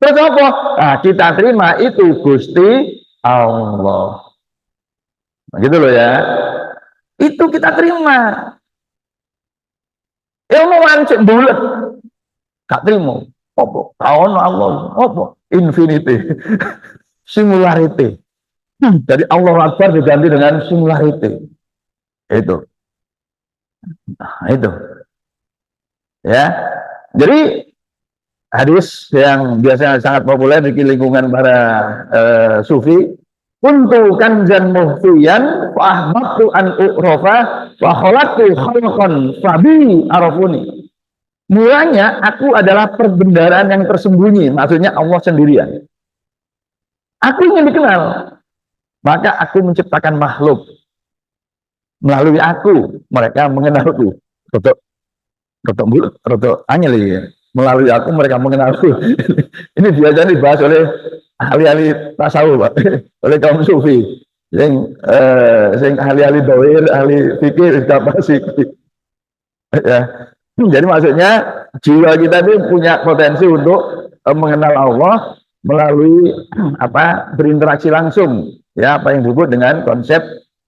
Terus apa? Nah, kita terima itu Gusti Allah. Gitu loh ya. Itu kita terima. Ilmuwan cek bulet. Gak terima. Apa? Kaon Allah. Apa? Infinity. Singularity. Jadi Allah Akbar diganti dengan singularity. Itu. Nah, itu. Ya. Jadi hadis yang biasanya sangat populer di lingkungan para sufi, kuntu kanzan muhfiyan fa ahbabtu an u'rafa wa khalaqtu khalqan fabi arafuni. Mulanya aku adalah perbendaharaan yang tersembunyi, maksudnya Allah sendirian. Aku ingin dikenal, maka aku menciptakan makhluk. Melalui aku mereka mengenalku. Rotok anyel ya. Melalui aku mereka mengenalku. Ini biasanya dibahas oleh ahli-ahli tasawuf, Pak. Oleh kaum sufi. sing ahli-ahli dohir, ahli fikir, apa sih? Ya. Jadi maksudnya jiwa kita itu punya potensi untuk mengenal Allah melalui apa berinteraksi langsung, ya apa yang disebut dengan konsep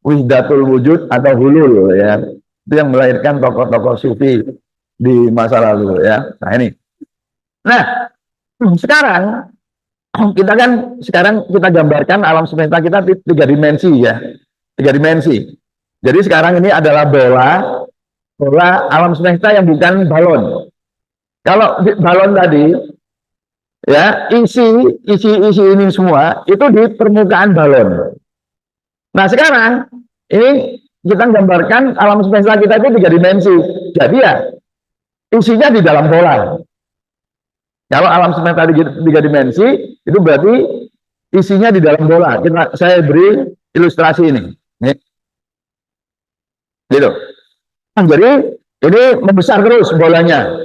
wihdatul wujud atau hulul, ya itu yang melahirkan tokoh-tokoh sufi di masa lalu, ya. Nah ini, nah sekarang kita kan sekarang kita gambarkan alam semesta kita tiga dimensi, ya, tiga dimensi. Jadi sekarang ini adalah bola alam semesta yang bukan balon. Kalau balon tadi, ya isi ini semua itu di permukaan balon. Nah sekarang ini kita gambarkan alam semesta kita itu tiga dimensi. Jadi ya isinya di dalam bola. Kalau alam semesta tiga dimensi itu berarti isinya di dalam bola. Saya beri ilustrasi ini. Gitu. Jadi ini membesar terus bolanya.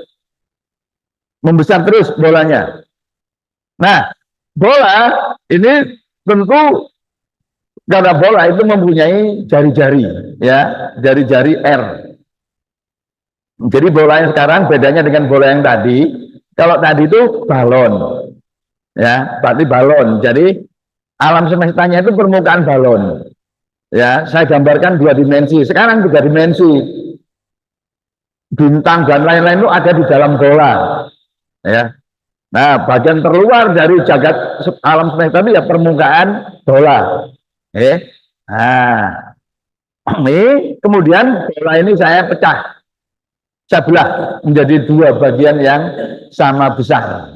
Membesar terus bolanya. Nah, bola ini tentu karena bola itu mempunyai jari-jari, ya, jari-jari R. Jadi bola yang sekarang bedanya dengan bola yang tadi. Kalau tadi itu balon, ya, berarti balon. Jadi alam semestanya itu permukaan balon. Ya, saya gambarkan dua dimensi. Sekarang tiga dimensi. Bintang dan lain-lain itu ada di dalam bola, ya. Nah, bagian terluar dari jagat alam semesta itu ya permukaan bola. Nah, ini kemudian bola ini saya pecah, saya belah menjadi dua bagian yang sama besar.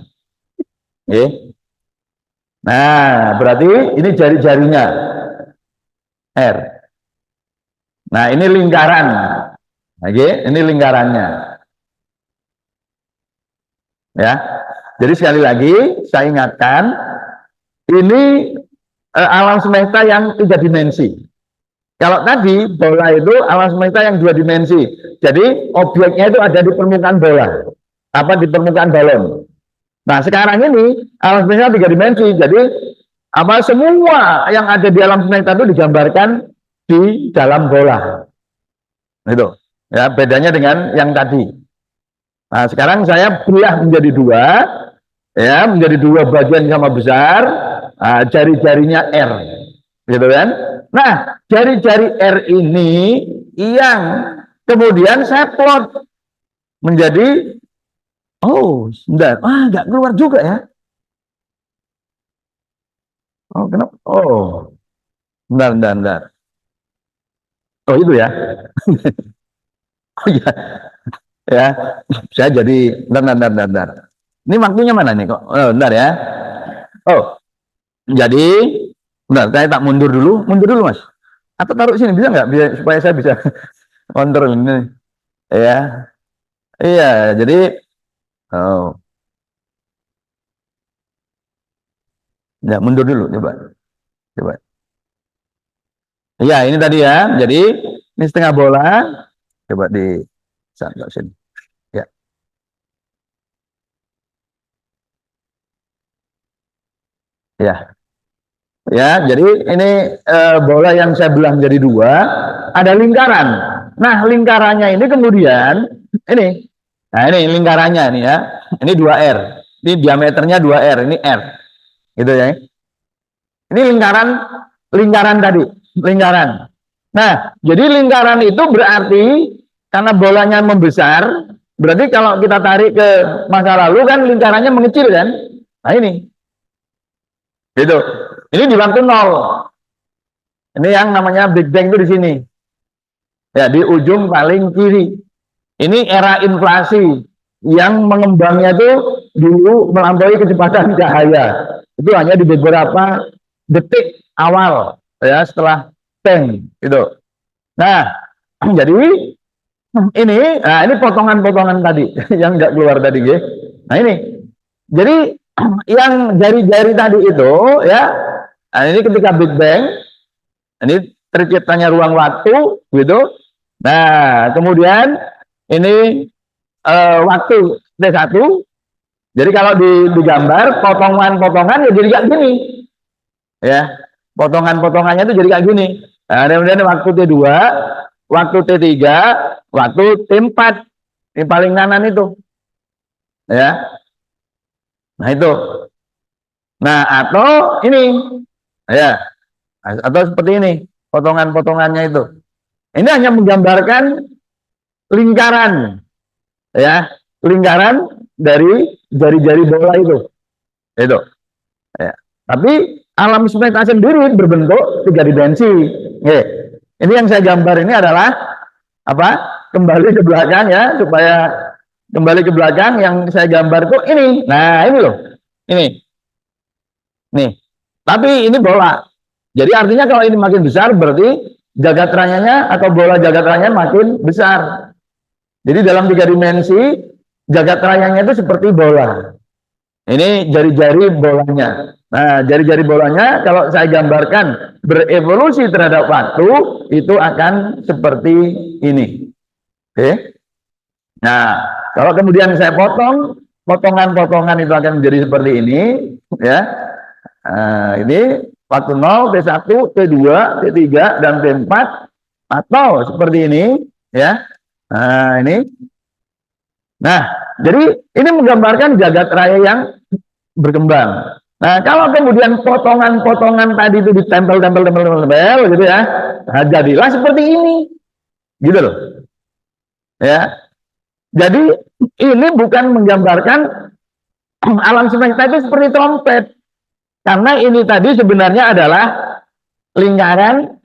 Nah, berarti ini jari-jarinya R. Nah, ini lingkaran. Ini lingkarannya. Ya. Jadi sekali lagi saya ingatkan, ini alam semesta yang tiga dimensi. Kalau tadi bola itu alam semesta yang dua dimensi. Jadi objeknya itu ada di permukaan bola, apa di permukaan balon. Nah sekarang ini alam semesta tiga dimensi. Jadi apa semua yang ada di alam semesta itu digambarkan di dalam bola. Itu ya bedanya dengan yang tadi. Nah sekarang saya belah menjadi dua. Ya, menjadi dua bagian sama besar, jari-jarinya R, gitu kan? Nah, jari-jari R ini yang kemudian saya plot menjadi, oh, sebentar, nggak keluar juga ya? Oh, kenapa? Oh, bentar. Oh, itu ya? Oh iya, ya, saya jadi, bentar. Ini waktunya mana nih kok? Oh, bentar ya. Oh, jadi, bentar, saya tak mundur dulu mas. Atau taruh sini bisa nggak? Biar supaya saya bisa kontrol ini. Ya, iya. Jadi, oh, ya mundur dulu, coba. Iya, ini tadi ya. Jadi, ini setengah bola. Coba di sini. Ya. Ya. Ya, jadi ini bola yang saya belah menjadi dua, ada lingkaran. Nah, lingkarannya ini kemudian ini. Nah, ini lingkarannya nih ya. Ini 2R. Ini diameternya 2R, ini R. Gitu ya. Ini lingkaran tadi, lingkaran. Nah, jadi lingkaran itu berarti karena bolanya membesar, berarti kalau kita tarik ke masa lalu kan lingkarannya mengecil kan? Nah, ini. Gitu. Ini di waktu 0. Ini yang namanya Big Bang itu di sini. Ya, di ujung paling kiri. Ini era inflasi yang mengembangnya itu dulu melampaui kecepatan cahaya. Itu hanya di beberapa detik awal ya setelah bang itu. Nah, jadi ini potongan-potongan tadi yang nggak keluar tadi ya. Nah, ini. Jadi yang jari-jari tadi itu ya. Nah, ini ketika Big Bang, ini terciptanya ruang waktu, gitu. Nah, kemudian ini waktu T1. Jadi kalau digambar potongan-potongan ya jadi kayak gini, ya. Potongan-potongannya itu jadi kayak gini. Nah, kemudian waktu T2, waktu T3, waktu T4. Ini paling kanan itu. Ya. Nah, itu. Nah, atau ini. Ya. Atau seperti ini. Potongan-potongannya itu. Ini hanya menggambarkan lingkaran. Ya. Lingkaran dari jari-jari bola itu. Itu. Ya. Tapi alam semesta sendiri berbentuk 3 dimensi. Oke. Ini yang saya gambar ini adalah apa? Kembali ke belakang ya, supaya kembali ke belakang yang saya gambar itu ini. Nah, ini loh. Ini. Nih. Tapi ini bola. Jadi artinya kalau ini makin besar berarti jagat rayanya atau bola jagat rayanya makin besar. Jadi dalam 3 dimensi jagat rayanya itu seperti bola. Ini jari-jari bolanya. Nah, jari-jari bolanya kalau saya gambarkan berevolusi terhadap waktu, itu akan seperti ini. Oke. Nah, kalau kemudian saya potong, potongan-potongan itu akan menjadi seperti ini. Ya. Nah, ini waktu 0, T1, T2, T3, dan T4. Atau seperti ini. Ya. Nah, ini. Nah, jadi ini menggambarkan jagat raya yang berkembang. Nah, kalau kemudian potongan-potongan tadi itu ditempel gitu ya, nah, jadilah seperti ini, gitu loh. Ya, jadi ini bukan menggambarkan alam semesta itu seperti trompet, karena ini tadi sebenarnya adalah lingkaran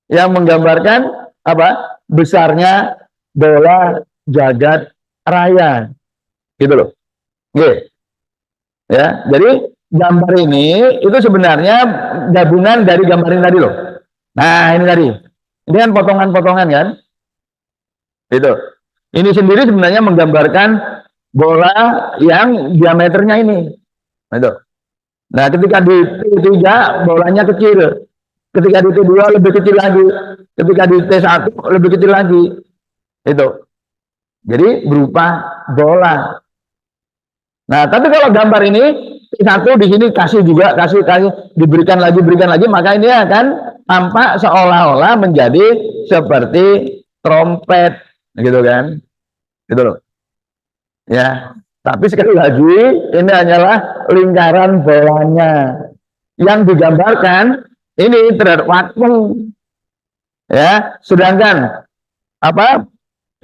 yang menggambarkan apa? Besarnya bola jagat raya, gitu loh. Oke. Ya, jadi gambar ini itu sebenarnya gabungan dari gambar ini tadi loh. Nah, ini tadi. Ini kan potongan-potongan kan? Itu. Ini sendiri sebenarnya menggambarkan bola yang diameternya ini. Itu. Nah, ketika di T3 bolanya kecil. Ketika di T2 lebih kecil lagi. Ketika di T1 lebih kecil lagi. Itu. Jadi berupa bola. Nah, tapi kalau gambar ini satu di sini kasih diberikan lagi, maka ini akan tampak seolah-olah menjadi seperti trompet, gitu kan? Gitu loh. Ya, tapi sekali lagi ini hanyalah lingkaran bolanya yang digambarkan ini terhadap waktu. Ya, sedangkan apa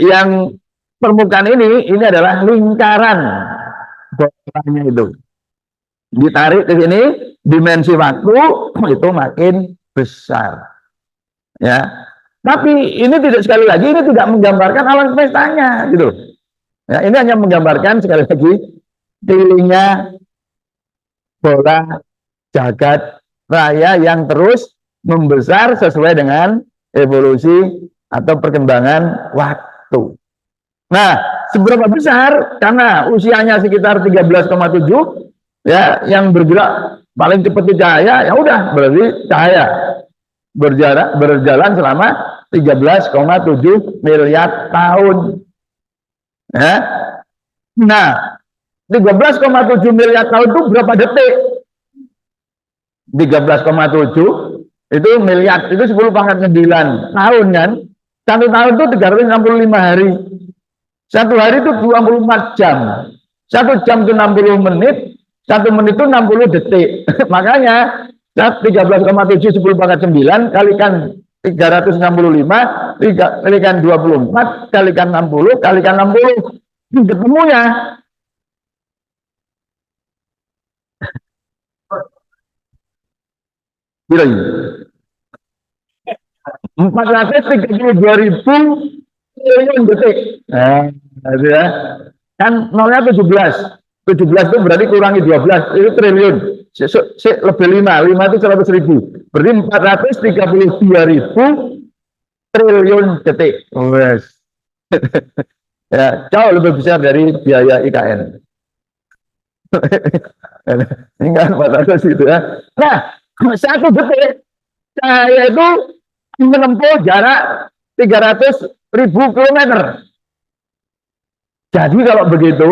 yang permukaan ini adalah lingkaran bolanya itu. Ditarik ke sini, dimensi waktu itu makin besar. Ya. Tapi ini tidak, sekali lagi ini tidak menggambarkan alam semestanya gitu. Ya, ini hanya menggambarkan sekali lagi kelilingnya bola jagat raya yang terus membesar sesuai dengan evolusi atau perkembangan waktu. Nah, seberapa besar? Karena usianya sekitar 13,7, ya, yang bergerak paling cepat di cahaya, ya udah berarti cahaya berjalan selama 13,7 miliar tahun. Ya. Nah, 13,7 miliar tahun itu berapa detik? 13,7 itu miliar, itu 10 pangkat 9 tahun kan? 1 tahun itu 365 hari. 1 hari itu 24 jam. 1 jam itu 60 menit. 1 menit itu 60 detik. Makanya 13,7 10 pangkat 9 kalikan 365 kalikan 24 kalikan 60 kalikan 60, ketemunya berapa? 432.000 triliun detik. Nah, itu ya. Kan nolnya 17. 17 itu berarti kurangi 12, itu triliun. Lebih 5 itu 100.000. Berarti 432.000 triliun detik. Yes. Ya, jauh lebih besar dari biaya IKN. Ini kan 400 gitu ya. Nah, 1 detik cahaya itu menempuh jarak 300.000 kilometer. Jadi kalau begitu,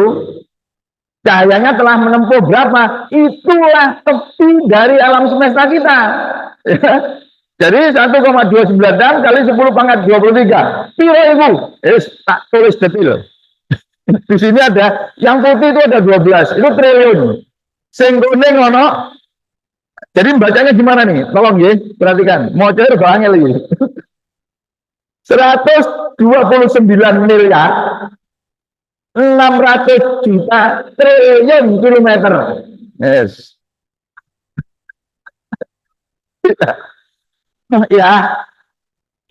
cahayanya telah menempuh berapa? Itulah tepi dari alam semesta kita. Ya. Jadi 1,296 kali 10 pangkat 23. Piro ibu? Tak tulis detil. Di sini ada, yang putih itu ada 12, itu triliun. Sing kuning ono. Jadi bacanya gimana nih? Tolong ya, perhatikan. Mau cair banget lagi. 129 miliar 600 juta triliun kilometer. Yes. Ya,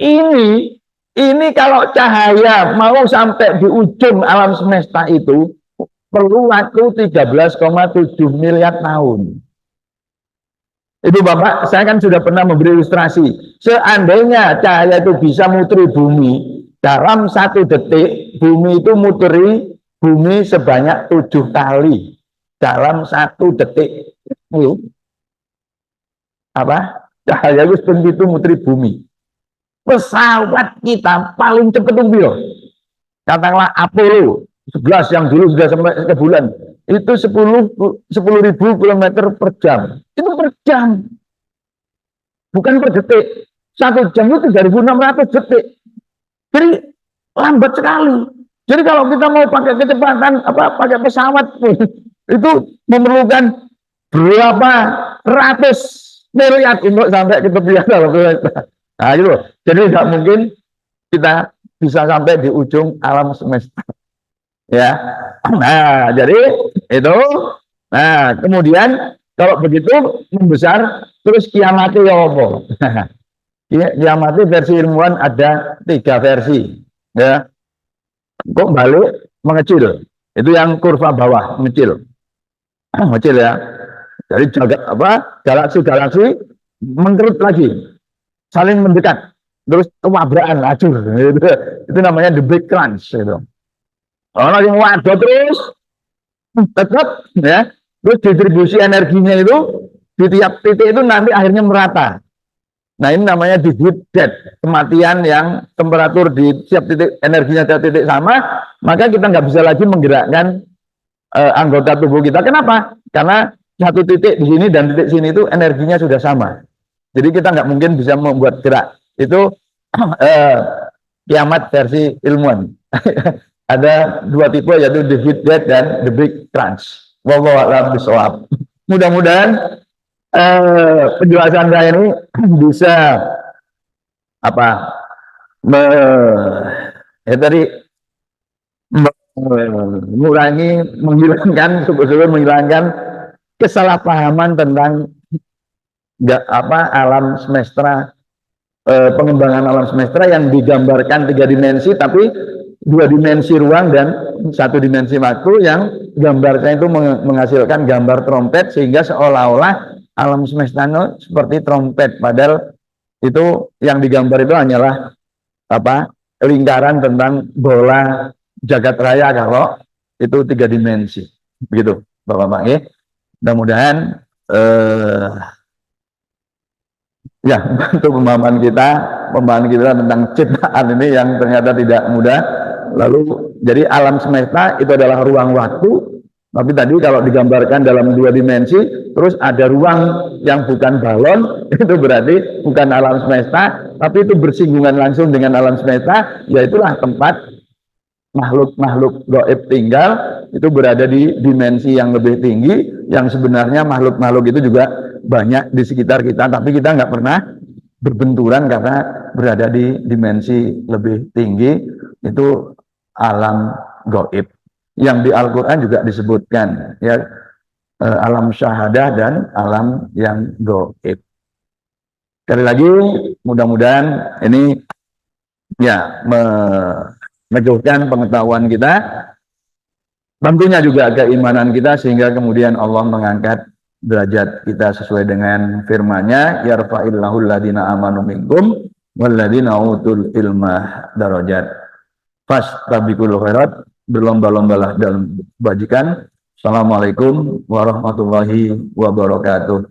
ini kalau cahaya mau sampai di ujung alam semesta itu perlu waktu 13,7 miliar tahun. Itu Bapak, saya kan sudah pernah memberi ilustrasi. Seandainya cahaya itu bisa muteri bumi, dalam 1 detik, bumi itu muteri bumi sebanyak 7 kali. Dalam 1 detik. Apa? Cahaya itu muteri bumi. Pesawat kita paling cepat itu katakanlah Apollo 11 yang dulu sudah sampai ke bulan, itu 10.000 kilometer per jam. Itu per jam, bukan per detik. 1 jam itu 3.600 detik. Jadi lambat sekali. Jadi kalau kita mau pakai kecepatan pakai pesawat itu memerlukan berapa ratus miliar untuk sampai ke tepian. Nah, gitu. Jadi tidak mungkin kita bisa sampai di ujung alam semesta. Ya. Nah, jadi itu. Nah, kemudian kalau begitu membesar, terus kiamatnya ya apa? Kiamatnya versi ilmuwan ada 3 versi. Ya. Kok balik mengecil? Itu yang kurva bawah mengecil. Mengecil ya. Jadi galaksi mengkerut lagi. Saling mendekat, terus tabrakan lacur, itu namanya the big crunch itu. Orang yang waduh terus tetap ya, terus distribusi energinya itu di tiap titik itu nanti akhirnya merata. Nah ini namanya the heat death, kematian yang temperatur di tiap titik energinya tiap titik sama, maka kita nggak bisa lagi menggerakkan anggota tubuh kita. Kenapa? Karena 1 titik di sini dan titik sini itu energinya sudah sama. Jadi kita nggak mungkin bisa membuat gerak. Itu kiamat versi ilmuwan. Ada 2 tipe, yaitu the heat death dan the big crunch. Wallahu a'lam bishawab. Mudah-mudahan penjelasan saya ini bisa menghilangkan kesalahpahaman tentang alam semesta, pengembangan alam semesta yang digambarkan 3 dimensi, tapi 2 dimensi ruang dan 1 dimensi waktu, yang gambarnya itu menghasilkan gambar trompet, sehingga seolah-olah alam semesta itu seperti trompet, padahal itu yang digambar itu hanyalah lingkaran tentang bola jagat raya kalau itu 3 dimensi. Begitu Bapak-Bapak ya. Mudah-mudahan ya, untuk pemahaman kita tentang ciptaan ini yang ternyata tidak mudah. Lalu, jadi alam semesta itu adalah ruang waktu, tapi tadi kalau digambarkan dalam 2 dimensi, terus ada ruang yang bukan balon, itu berarti bukan alam semesta, tapi itu bersinggungan langsung dengan alam semesta, yaitulah tempat makhluk-makhluk gaib tinggal, itu berada di dimensi yang lebih tinggi, yang sebenarnya makhluk-makhluk itu juga banyak di sekitar kita, tapi kita nggak pernah berbenturan karena berada di dimensi lebih tinggi. Itu alam gaib yang di Al-Quran juga disebutkan ya, alam syahadah dan alam yang gaib. Sekali lagi mudah-mudahan ini ya meneguhkan pengetahuan kita, tentunya juga keimanan kita, sehingga kemudian Allah mengangkat derajat kita sesuai dengan firman-Nya, yarfa'illahu alladhina amanu minkum walladhina utul ilma darajat. Fastabiqul khairat, berlomba-lombalah dalam kebajikan. Assalamualaikum warahmatullahi wabarakatuh.